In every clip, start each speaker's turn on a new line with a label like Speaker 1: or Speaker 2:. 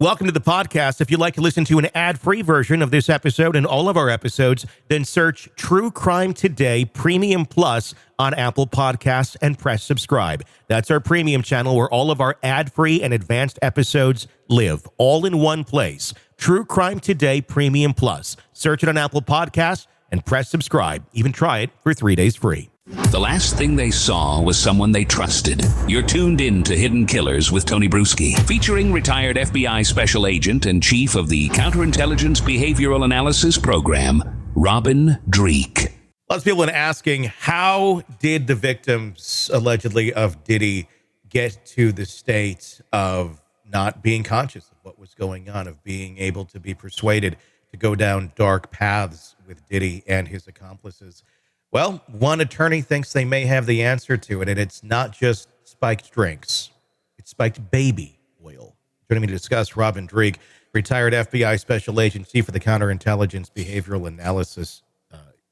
Speaker 1: Welcome to the podcast. If you'd like to listen to an ad-free version of this episode and all of our episodes, then search True Crime Today Premium Plus on Apple Podcasts and press subscribe. That's our premium channel where all of our ad-free and advanced episodes live, all in one place. True Crime Today Premium Plus. Search it on Apple Podcasts and press subscribe. Even try it for 3 days free.
Speaker 2: The last thing they saw was someone they trusted. You're tuned in to Hidden Killers with Tony Brueski, featuring retired FBI Special Agent and Chief of the Counterintelligence Behavioral Analysis Program, Robin Dreeke.
Speaker 1: Lots of people are asking, how did the victims, allegedly, of Diddy get to the state of not being conscious of what was going on, of being able to be persuaded to go down dark paths with Diddy and his accomplices? Well, one attorney thinks they may have the answer to it, and it's not just spiked drinks. It's spiked baby oil. Joining me to discuss, Robin Dreeke, retired FBI Special Agent, Chief of the Counterintelligence Behavioral Analysis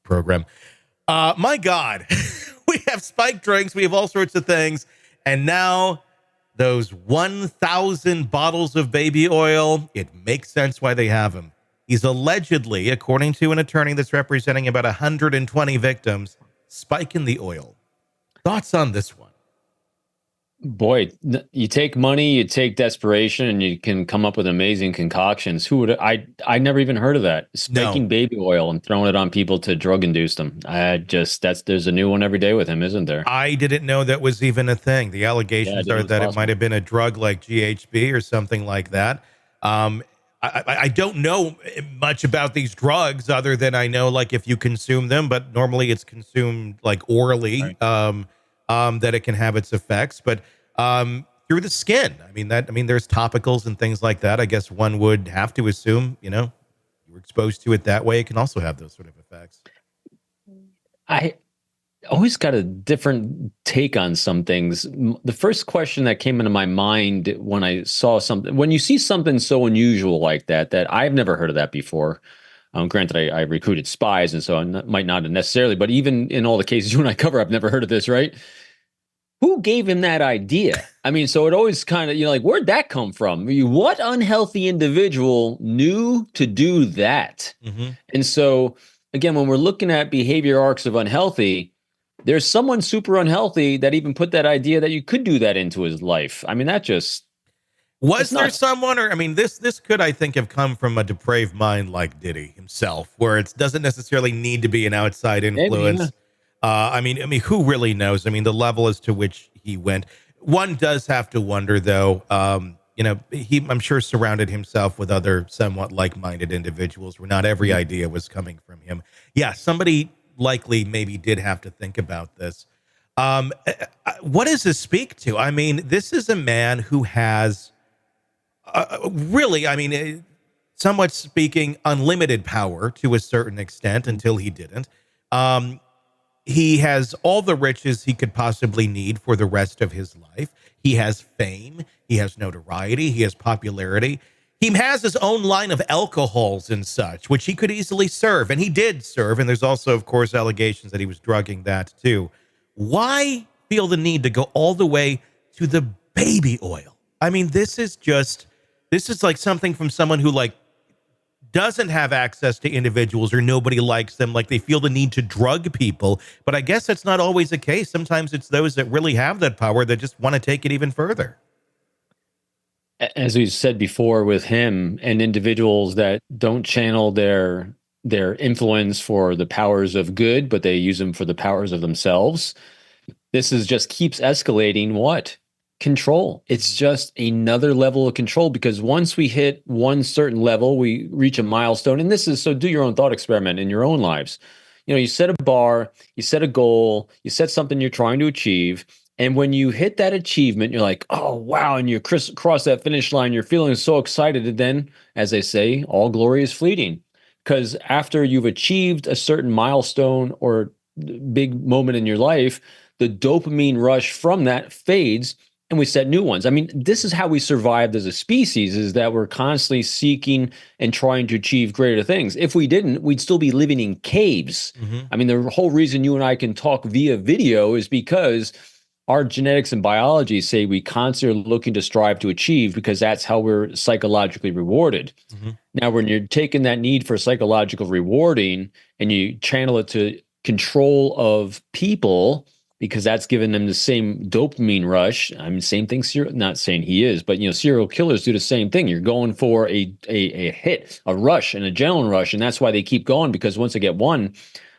Speaker 1: Program. My God, we have spiked drinks, we have all sorts of things, and now those 1,000 bottles of baby oil, it makes sense why they have them. He's allegedly, according to an attorney that's representing about 120 victims, spiking the oil. Thoughts on this one?
Speaker 3: Boy, you take money, you take desperation, and you can come up with amazing concoctions. Who would I never even heard of that. Spiking baby oil and throwing it on people to drug induce them. There's a new one every day with him, isn't there?
Speaker 1: I didn't know that was even a thing. The allegations are that it might have been a drug like GHB or something like that. I don't know much about these drugs other than I know, like, if you consume them, but normally it's consumed like orally, right. That it can have its effects, but through the skin. I mean, there's topicals and things like that. I guess one would have to assume, you were exposed to it that way. It can also have those sort of effects.
Speaker 3: I always got a different take on some things. The first question that came into my mind when I saw something, when you see something so unusual like that I've never heard of that before. Granted, I recruited spies, and so I might not have necessarily, but even in all the cases you and I cover, I've never heard of this, right? Who gave him that idea? I mean, so it always kind of, like, where'd that come from? What unhealthy individual knew to do that? Mm-hmm. And so, again, when we're looking at behavior arcs of unhealthy, there's someone super unhealthy that even put that idea that you could do that into his life. I mean, that just...
Speaker 1: Was there someone, or, I mean, this could, I think, have come from a depraved mind like Diddy himself, where it doesn't necessarily need to be an outside influence. Maybe, yeah. I mean, who really knows? I mean, the level as to which he went. One does have to wonder, though, he, I'm sure, surrounded himself with other somewhat like-minded individuals where not every idea was coming from him. Yeah, somebody likely maybe did have to think about this. What does this speak to? I mean, this is a man who has really, I mean, somewhat speaking, unlimited power to a certain extent until he didn't. He has all the riches he could possibly need for the rest of his life. He has fame. He has notoriety. He has popularity. He has his own line of alcohols and such, which he could easily serve. And he did serve. And there's also, of course, allegations that he was drugging that too. Why feel the need to go all the way to the baby oil? I mean, this is like something from someone who, like, doesn't have access to individuals or nobody likes them. Like, they feel the need to drug people. But I guess that's not always the case. Sometimes it's those that really have that power that just want to take it even further.
Speaker 3: As we said before with him, and individuals that don't channel their influence for the powers of good, but they use them for the powers of themselves. This is just keeps escalating what? Control. It's just another level of control, because once we hit one certain level, we reach a milestone. And this is, so do your own thought experiment in your own lives. You set a bar, you set a goal, you set something you're trying to achieve. And when you hit that achievement, you're like, oh, wow. And you cross that finish line, you're feeling so excited. And then, as they say, all glory is fleeting. Because after you've achieved a certain milestone or big moment in your life, the dopamine rush from that fades and we set new ones. I mean, this is how we survived as a species, is that we're constantly seeking and trying to achieve greater things. If we didn't, we'd still be living in caves. Mm-hmm. I mean, the whole reason you and I can talk via video is because our genetics and biology say we constantly are looking to strive to achieve because that's how we're psychologically rewarded.
Speaker 1: Mm-hmm.
Speaker 3: Now, when you're taking that need for psychological rewarding and you channel it to control of people, because that's giving them the same dopamine rush. I mean, same thing. Not saying he is, but serial killers do the same thing. You're going for a hit, a rush, and adrenaline rush, and that's why they keep going. Because once they get one,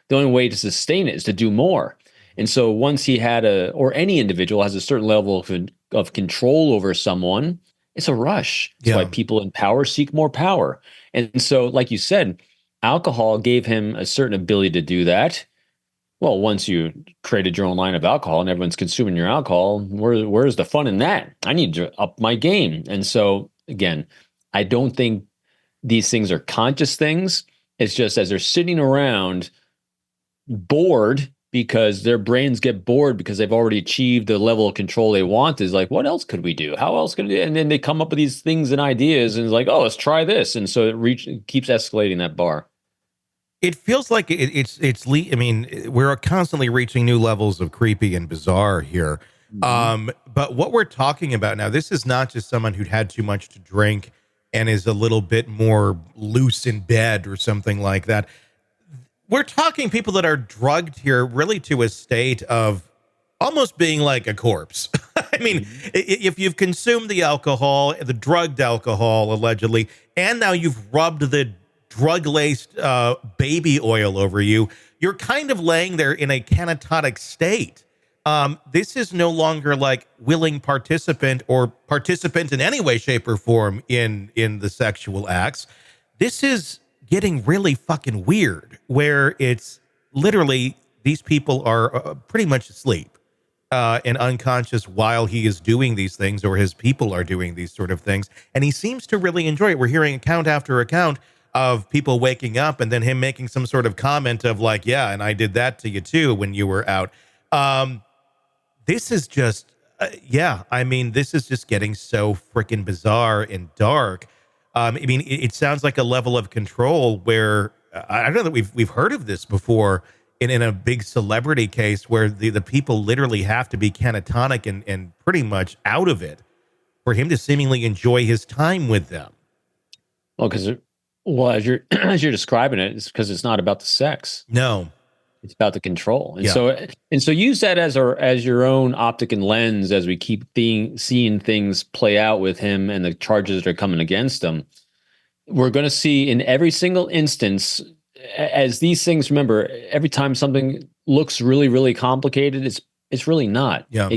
Speaker 3: the only way to sustain it is to do more. And so once he had or any individual has a certain level of control over someone, it's a rush. That's why people in power seek more power. And so, like you said, alcohol gave him a certain ability to do that. Well, once you created your own line of alcohol and everyone's consuming your alcohol, where's the fun in that? I need to up my game. And so, again, I don't think these things are conscious things. It's just as they're sitting around bored because their brains get bored because they've already achieved the level of control they want, is like, what else could we do? How else could we do? And then they come up with these things and ideas and it's like, oh, let's try this. And so it keeps escalating that bar.
Speaker 1: It feels like I mean, we're constantly reaching new levels of creepy and bizarre here. Mm-hmm. But what we're talking about now, this is not just someone who'd had too much to drink and is a little bit more loose in bed or something like that. We're talking people that are drugged here really to a state of almost being like a corpse. I mean, if you've consumed the alcohol, the drugged alcohol, allegedly, and now you've rubbed the drug-laced baby oil over you, you're kind of laying there in a catatonic state. This is no longer like willing participant or participant in any way, shape, or form in the sexual acts. This is getting really fucking weird, where it's literally these people are pretty much asleep and unconscious while he is doing these things, or his people are doing these sort of things, and he seems to really enjoy it. We're hearing account after account of people waking up and then him making some sort of comment of like, yeah, and I did that to you too when you were out. This is just, I mean, this is just getting so freaking bizarre and dark. I mean, it sounds like a level of control where I don't know that we've heard of this before in a big celebrity case where the people literally have to be catatonic and pretty much out of it for him to seemingly enjoy his time with them.
Speaker 3: Well, as you're describing it, it's because it's not about the sex.
Speaker 1: No,
Speaker 3: it's about the control. And so use that as your own optic and lens as we keep seeing things play out with him and the charges that are coming against him. We're going to see in every single instance, as these things, remember, every time something looks really, really complicated, it's really not.
Speaker 1: Yeah.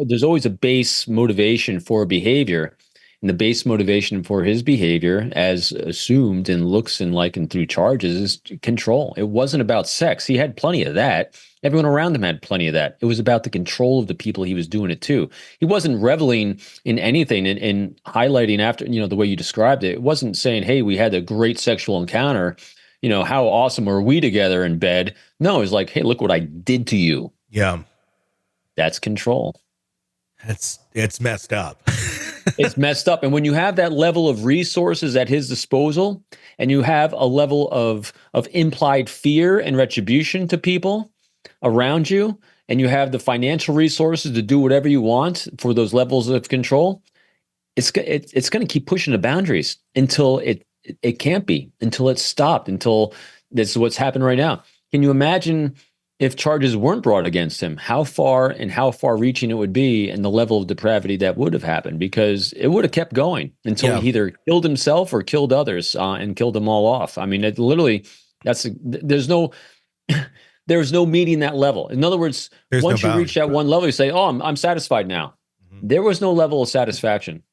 Speaker 3: There's always a base motivation for behavior. And the base motivation for his behavior, as assumed in looks and likened through charges, is control. It wasn't about sex. He had plenty of that. Everyone around him had plenty of that. It was about the control of the people he was doing it to. He wasn't reveling in anything and highlighting after, the way you described it. It wasn't saying, hey, we had a great sexual encounter. How awesome were we together in bed? No, it was like, hey, look what I did to you.
Speaker 1: Yeah.
Speaker 3: That's control.
Speaker 1: It's messed up.
Speaker 3: It's messed up. And when you have that level of resources at his disposal and you have a level of implied fear and retribution to people around you, and you have the financial resources to do whatever you want for those levels of control, it's going to keep pushing the boundaries until it can't be, until it's stopped, until this is what's happened right now. Can you imagine if charges weren't brought against him, how far reaching it would be and the level of depravity that would have happened? Because it would have kept going until he either killed himself or killed others and killed them all off. I mean, it literally, there's no meeting that level. In other words, once you reach that one level, you say, oh, I'm satisfied now. Mm-hmm. There was no level of satisfaction.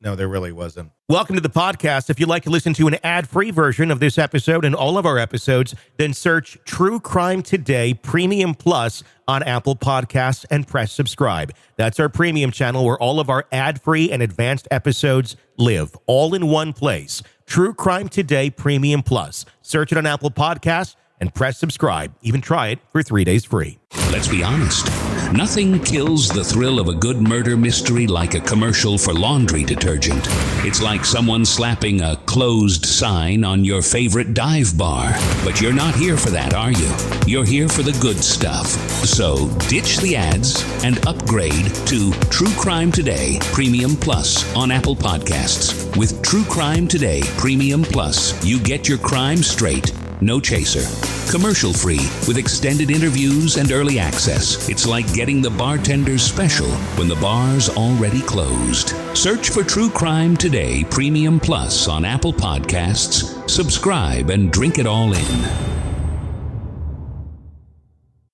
Speaker 1: No, there really wasn't. Welcome to the podcast. If you'd like to listen to an ad-free version of this episode and all of our episodes, then search True Crime Today Premium Plus on Apple Podcasts and press subscribe. That's our premium channel where all of our ad-free and advanced episodes live, all in one place. True Crime Today Premium Plus. Search it on Apple Podcasts and press subscribe. Even try it for 3 days free.
Speaker 2: Let's be honest. Nothing kills the thrill of a good murder mystery like a commercial for laundry detergent. It's like someone slapping a closed sign on your favorite dive bar. But you're not here for that, are you? You're here for the good stuff. So ditch the ads and upgrade to True Crime Today Premium Plus on Apple Podcasts. With True Crime Today Premium Plus, you get your crime straight. No chaser. Commercial free with extended interviews and early access. It's like getting the bartender's special when the bar's already closed. Search for True Crime Today Premium Plus on Apple Podcasts. Subscribe and drink it all in.